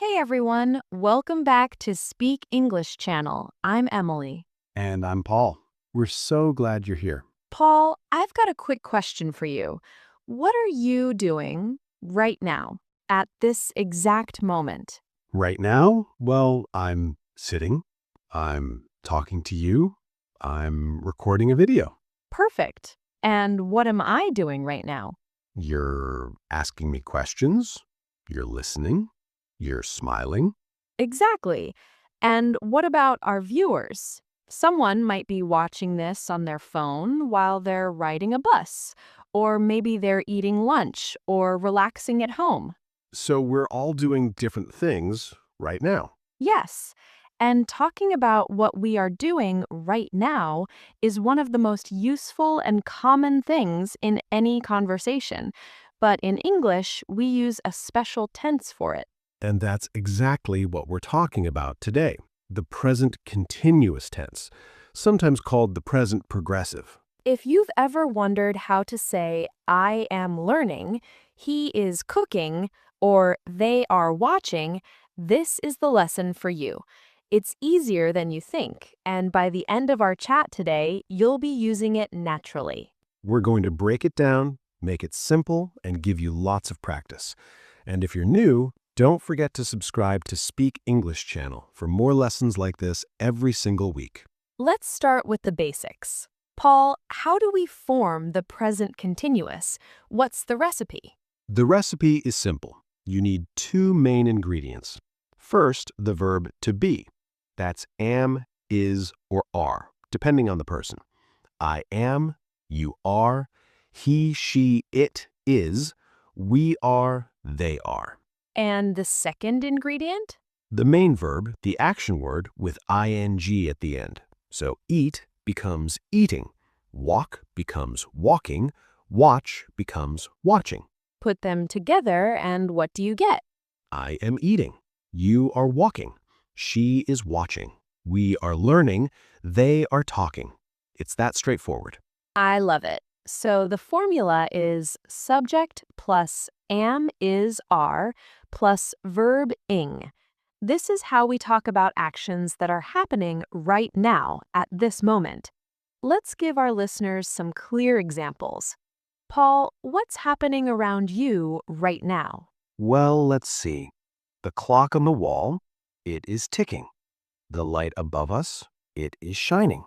Hey everyone, welcome back to Speak English channel. I'm Emily. And I'm Paul. We're so glad you're here. Paul, I've got a quick question for you. What are you doing right now at this exact moment? Right now, well, I'm sitting, I'm talking to you, I'm recording a video. Perfect. And what am I doing right now? You're asking me questions, you're listening, you're smiling. Exactly. And what about our viewers? Someone might be watching this on their phone while they're riding a bus, or maybe they're eating lunch or relaxing at home. So we're all doing different things right now. Yes. And talking about what we are doing right now is one of the most useful and common things in any conversation. But in English, we use a special tense for it. And that's exactly what we're talking about today. The present continuous tense, sometimes called the present progressive. If you've ever wondered how to say, I am learning, he is cooking, or they are watching, this is the lesson for you. It's easier than you think, and by the end of our chat today, you'll be using it naturally. We're going to break it down, make it simple, and give you lots of practice. And if you're new, don't forget to subscribe to Speak English channel for more lessons like this every single week. Let's start with the basics. Paul, how do we form the present continuous? What's the recipe? The recipe is simple. You need two main ingredients. First, the verb to be. That's am, is, or are, depending on the person. I am, you are, he, she, it is, we are, they are. And the second ingredient? The main verb, the action word, with ing at the end. So eat becomes eating, walk becomes walking, watch becomes watching. Put them together, and what do you get? I am eating. You are walking. She is watching. We are learning. They are talking. It's that straightforward. I love it. So the formula is subject plus am, is, are plus verb-ing. This is how we talk about actions that are happening right now at this moment. Let's give our listeners some clear examples. Paul, what's happening around you right now? Well, let's see. The clock on the wall, it is ticking. The light above us, it is shining.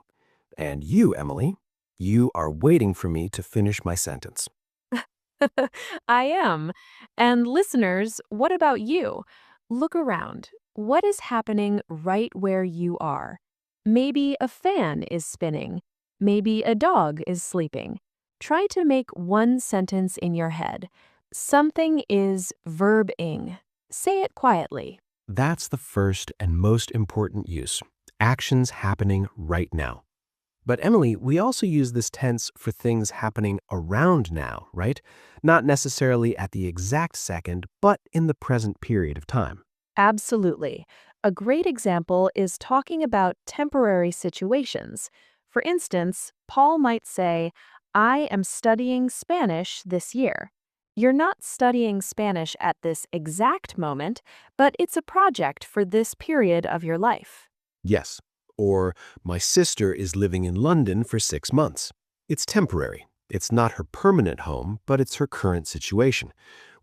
And you, Emily, you are waiting for me to finish my sentence. I am. And listeners, what about you? Look around. What is happening right where you are? Maybe a fan is spinning. Maybe a dog is sleeping. Try to make one sentence in your head. Something is verb-ing. Say it quietly. That's the first and most important use. Actions happening right now. But Emily, we also use this tense for things happening around now, right? Not necessarily at the exact second, but in the present period of time. Absolutely. A great example is talking about temporary situations. For instance, Paul might say, I am studying Spanish this year. You're not studying Spanish at this exact moment, but it's a project for this period of your life. Yes. Or, my sister is living in London for 6 months. It's temporary. It's not her permanent home, but it's her current situation.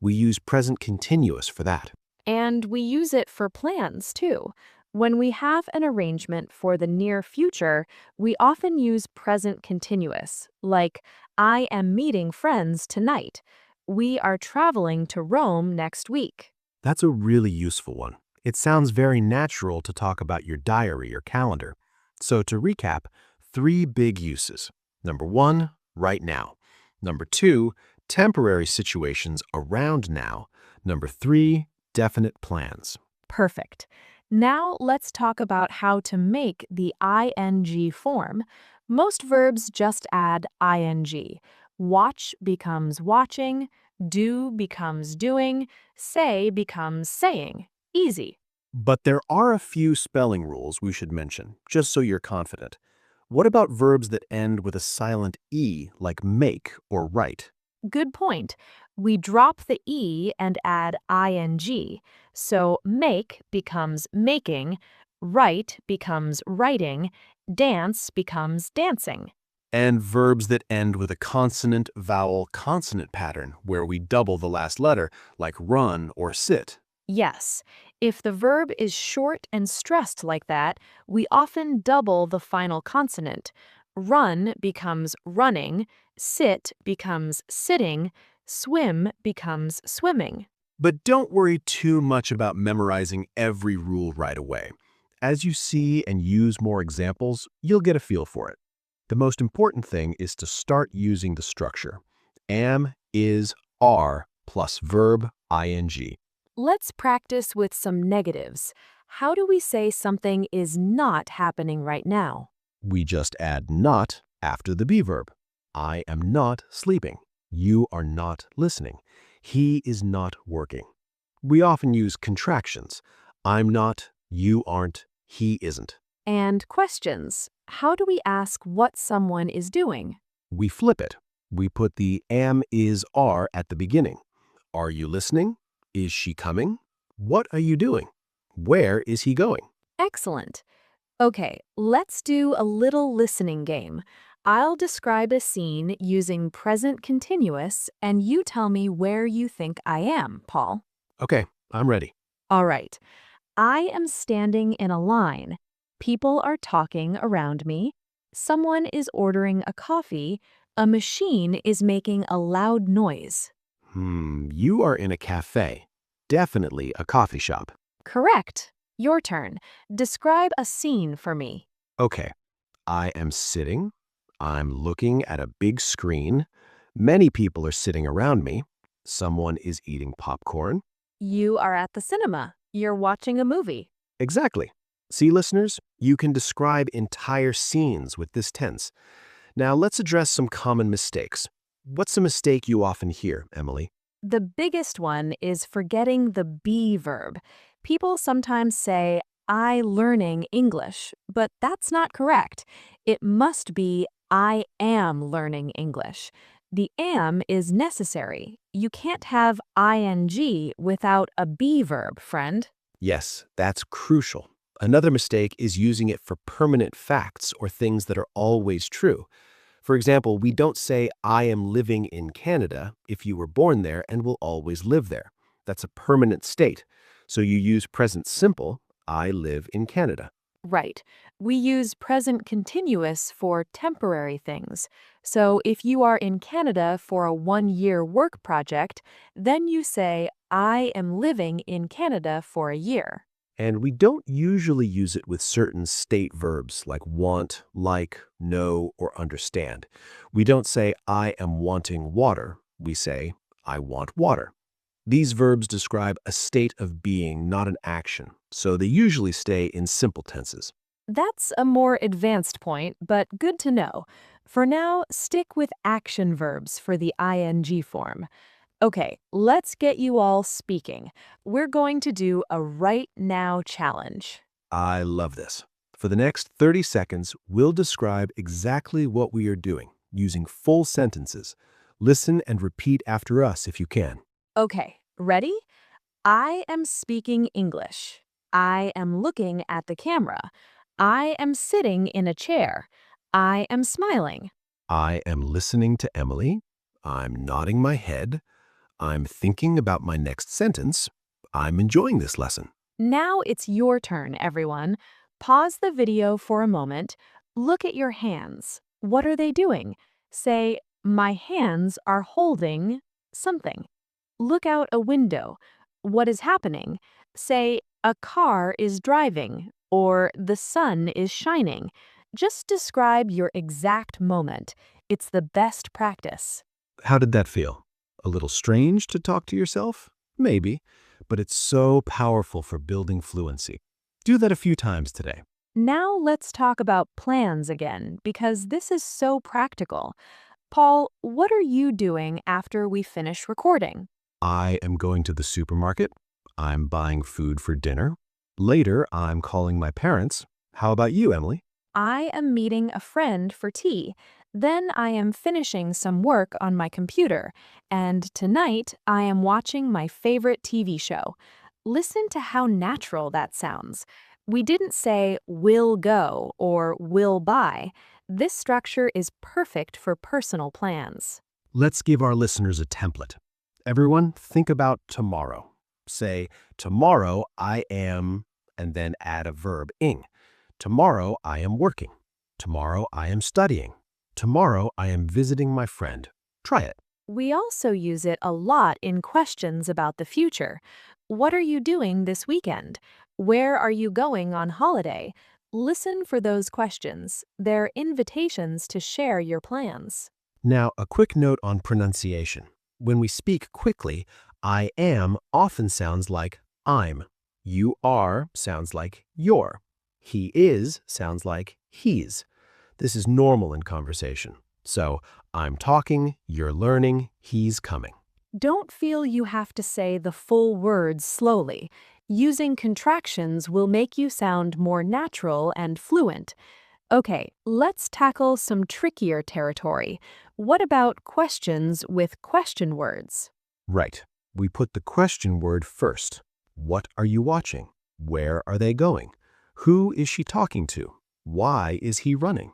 We use present continuous for that. And we use it for plans, too. When we have an arrangement for the near future, we often use present continuous, like, I am meeting friends tonight. We are traveling to Rome next week. That's a really useful one. It sounds very natural to talk about your diary or calendar. So to recap, 3 big uses. Number 1, right now. Number 2, temporary situations around now. Number 3, definite plans. Perfect. Now let's talk about how to make the ing form. Most verbs just add ing. Watch becomes watching, do becomes doing, say becomes saying. Easy. But there are a few spelling rules we should mention, just so you're confident. What about verbs that end with a silent E, like make or write? Good point. We drop the E and add ing. So make becomes making, write becomes writing, dance becomes dancing. And verbs that end with a consonant, vowel, consonant pattern where we double the last letter, like run or sit. Yes, if the verb is short and stressed like that, we often double the final consonant. Run becomes running, sit becomes sitting, swim becomes swimming. But don't worry too much about memorizing every rule right away. As you see and use more examples, you'll get a feel for it. The most important thing is to start using the structure. Am, is, are plus verb ing. Let's practice with some negatives. How do we say something is not happening right now? We just add not after the be verb. I am not sleeping. You are not listening. He is not working. We often use contractions. I'm not, you aren't, he isn't. And questions. How do we ask what someone is doing? We flip it. We put the am, is, are at the beginning. Are you listening? Is she coming? What are you doing? Where is he going? Excellent. Okay, let's do a little listening game. I'll describe a scene using present continuous, and you tell me where you think I am, Paul. Okay, I'm ready. All right. I am standing in a line. People are talking around me. Someone is ordering a coffee. A machine is making a loud noise. You are in a cafe. Definitely a coffee shop. Correct. Your turn. Describe a scene for me. Okay, I am sitting. I'm looking at a big screen. Many people are sitting around me. Someone is eating popcorn. You are at the cinema. You're watching a movie. Exactly. See, listeners, you can describe entire scenes with this tense. Now, let's address some common mistakes. What's a mistake you often hear, Emily? The biggest one is forgetting the be verb. People sometimes say, I learning English, but that's not correct. It must be, I am learning English. The am is necessary. You can't have ing without a be verb, friend. Yes, that's crucial. Another mistake is using it for permanent facts or things that are always true. For example, we don't say, I am living in Canada if you were born there and will always live there. That's a permanent state. So you use present simple, I live in Canada. Right. We use present continuous for temporary things. So if you are in Canada for a 1-year work project, then you say, I am living in Canada for a year. And we don't usually use it with certain state verbs like want, like, know, or understand. We don't say, I am wanting water. We say, I want water. These verbs describe a state of being, not an action, so they usually stay in simple tenses. That's a more advanced point, but good to know. For now, stick with action verbs for the ing form. Okay, let's get you all speaking. We're going to do a right now challenge. I love this. For the next 30 seconds, we'll describe exactly what we are doing, using full sentences. Listen and repeat after us if you can. Okay, ready? I am speaking English. I am looking at the camera. I am sitting in a chair. I am smiling. I am listening to Emily. I'm nodding my head. I'm thinking about my next sentence. I'm enjoying this lesson. Now it's your turn, everyone. Pause the video for a moment. Look at your hands. What are they doing? Say, my hands are holding something. Look out a window. What is happening? Say, a car is driving or the sun is shining. Just describe your exact moment. It's the best practice. How did that feel? A little strange to talk to yourself? Maybe, but it's so powerful for building fluency. Do that a few times today. Now let's talk about plans again, because this is so practical. Paul, what are you doing after we finish recording? I am going to the supermarket. I'm buying food for dinner. Later, I'm calling my parents. How about you, Emily? I am meeting a friend for tea. Then I am finishing some work on my computer, and tonight I am watching my favorite TV show. Listen to how natural that sounds. We didn't say will go or will buy. This structure is perfect for personal plans. Let's give our listeners a template. Everyone, think about tomorrow. Say, tomorrow I am, and then add a verb-ing. Tomorrow I am working. Tomorrow I am studying. Tomorrow I am visiting my friend. Try it. We also use it a lot in questions about the future. What are you doing this weekend? Where are you going on holiday? Listen for those questions. They're invitations to share your plans. Now, a quick note on pronunciation. When we speak quickly, I am often sounds like I'm. You are sounds like you're. He is sounds like he's. This is normal in conversation. So, I'm talking, you're learning, he's coming. Don't feel you have to say the full words slowly. Using contractions will make you sound more natural and fluent. Okay, let's tackle some trickier territory. What about questions with question words? Right. We put the question word first. What are you watching? Where are they going? Who is she talking to? Why is he running?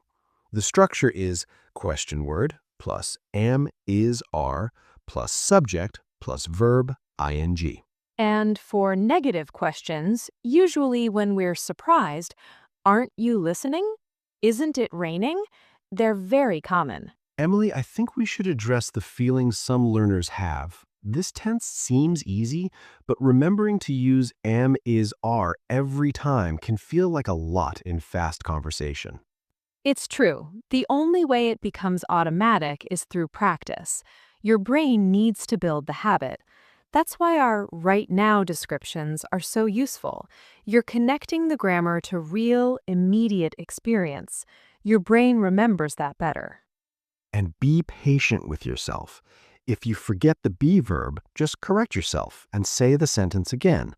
The structure is question word plus am, is, are, plus subject plus verb-ing. And for negative questions, usually when we're surprised, aren't you listening? Isn't it raining? They're very common. Emily, I think we should address the feelings some learners have. This tense seems easy, but remembering to use am, is, are every time can feel like a lot in fast conversation. It's true. The only way it becomes automatic is through practice. Your brain needs to build the habit. That's why our right now descriptions are so useful. You're connecting the grammar to real, immediate experience. Your brain remembers that better. And be patient with yourself. If you forget the be verb, just correct yourself and say the sentence again.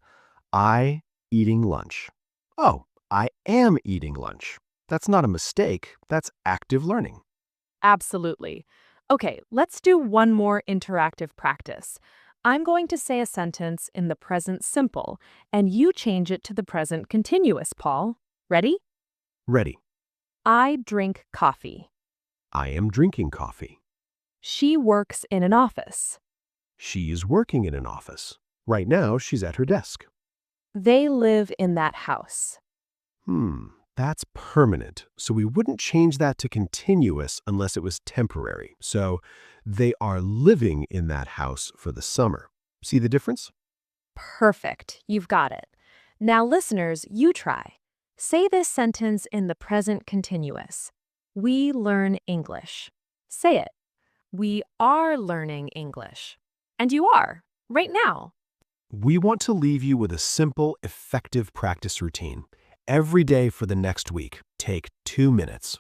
I eating lunch. Oh, I am eating lunch. That's not a mistake, that's active learning. Absolutely. Okay, let's do one more interactive practice. I'm going to say a sentence in the present simple, and you change it to the present continuous, Paul. Ready? Ready. I drink coffee. I am drinking coffee. She works in an office. She is working in an office. Right now, she's at her desk. They live in that house. That's permanent, so we wouldn't change that to continuous unless it was temporary. So, they are living in that house for the summer. See the difference? Perfect. You've got it. Now, listeners, you try. Say this sentence in the present continuous. We learn English. Say it. We are learning English. And you are, right now. We want to leave you with a simple, effective practice routine. Every day for the next week, take 2 minutes.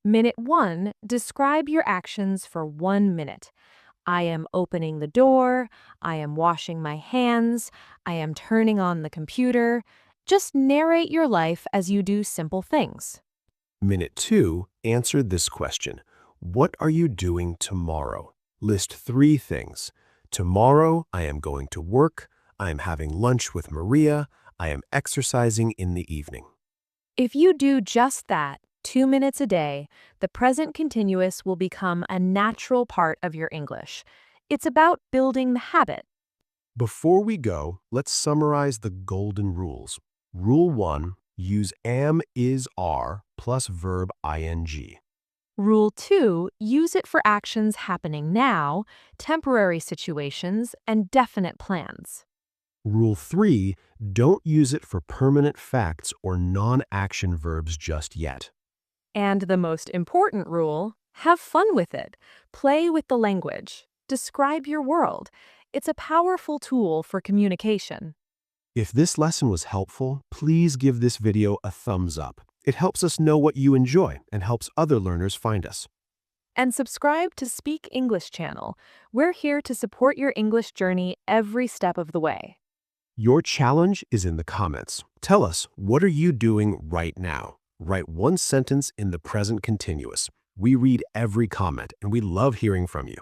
Minute 1, describe your actions for 1 minute. I am opening the door. I am washing my hands. I am turning on the computer. Just narrate your life as you do simple things. Minute 2, answer this question. What are you doing tomorrow? List 3 things. Tomorrow, I am going to work. I am having lunch with Maria. I am exercising in the evening. If you do just that, 2 minutes a day, the present continuous will become a natural part of your English. It's about building the habit. Before we go, let's summarize the golden rules. Rule 1, use am, is, are plus verb-ing. Rule 2, use it for actions happening now, temporary situations, and definite plans. Rule 3, don't use it for permanent facts or non-action verbs just yet. And the most important rule, have fun with it. Play with the language. Describe your world. It's a powerful tool for communication. If this lesson was helpful, please give this video a thumbs up. It helps us know what you enjoy and helps other learners find us. And subscribe to Speak English channel. We're here to support your English journey every step of the way. Your challenge is in the comments. Tell us, what are you doing right now? Write one sentence in the present continuous. We read every comment and we love hearing from you.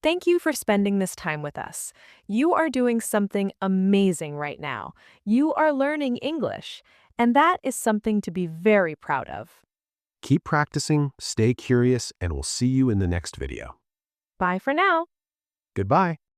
Thank you for spending this time with us. You are doing something amazing right now. You are learning English, and that is something to be very proud of. Keep practicing, stay curious, and we'll see you in the next video. Bye for now. Goodbye.